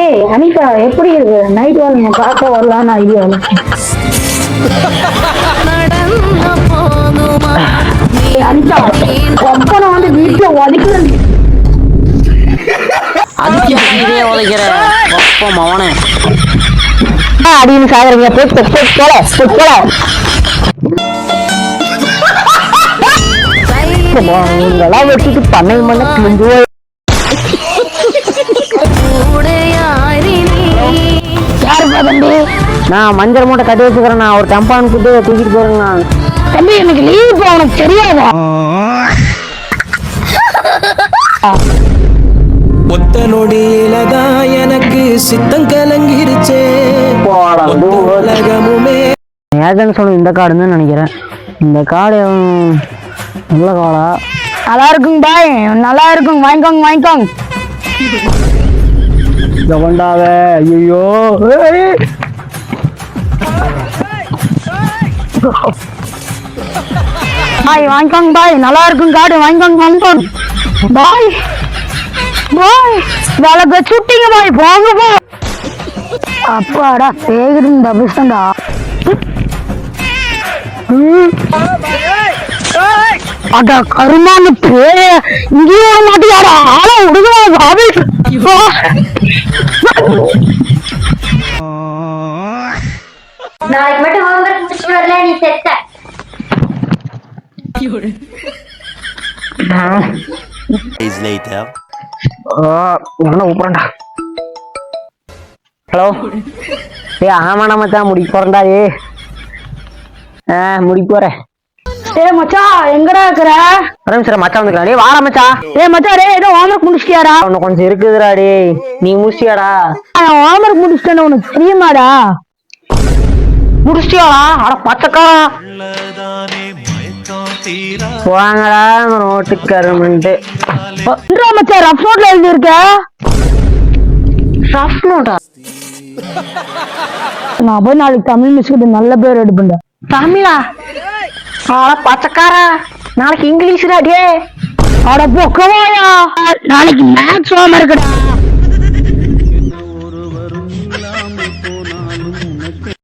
ஏய் அனிதா எப்படி இருக்கு? நைட் வாங்க பார்க்க வரலான்னு ஐடியாவில். அனிதா ஒப்பனை வந்து வீட்டுல உதைக்கிறேன். அதுக்கு இதே உதைக்கிற ஒப்பம் அவனே அப்படின்னு சாகுறீங்க. இதெல்லாம் வச்சுட்டு பண்ணை மண்ண கிழிஞ்சு தம்பி. நான் மஞ்சள் மூட்டை கட்டி வச்சுக்கிறேன். நான் ஒரு கம்பான் கூட்டு தூக்கிட்டு போறேங்கண்ணா. தம்பி எனக்கு லீவ் போ, உனக்கு தெரியாதா? ஒத்த நொடியிலதான் எனக்கு சித்தம் கலங்கிருச்சே. உலகமுமே ஏஜென்ட் சொன்ன இந்த காடுன்னு நினைக்கிறேன். இந்த காடு நல்ல காடா? நல்லா இருக்குங்க பாய், நல்லா இருக்குங்க. வாங்கிக்கோங்க. கவண்டாவ ஐயோ பாய் வாங்கிக்கோங்க பாய், நல்லா இருக்கும் காடு. வாங்கிக்கோங்க பாய். வேலை சுட்டிங்க பாய், போங்க போ. அப்பாடா சேகரின் தபிஸ்டா. அட கருமான பேரு இங்கேயே வர மாட்டியாடா? ஆள விடுதா பாபி. நாளைக்கு மட்டும் ஹோம்வொர்க் முடிச்சுட்டு வரல, நீ செத்த. ஹலோ ஆமாண்ணா மச்சான், முடிக்க போறேன்டா. முடிக்க போறேன். மச்சா எங்கடா இருக்கிற? மச்சான் வந்துக்கலாம். வாடா மச்சா. மச்சா ரே ஏதோ ஹோம்வொர்க் முடிச்சிட்டியாடா? உனக்கு கொஞ்சம் இருக்குதுடா. டே நீ முடிச்சியாடா? ஹோம்வொர்க் முடிச்சிட்டேன்னு உனக்கு தெரியுமாடா? முடிச்சிட்டியாடா? அட பச்சைக்காரா வாங்கடா நோட்டுக்காரன்ட்டு. மச்சா ரஃப் நோட்ல எழுதி இருக்க. Rough NOTA? நான் போய் நாளைக்கு தமிழ் மிஸ்கிட்ட நல்ல பேர் எடுப்பேன். தமிழா? அட பச்சைக்காரா, நாளைக்கு இங்கிலீஷ்டா. டே அட பொக்கவாயா, நாளைக்கு மேத்ஸ் ஹோம்வொர்க்டா.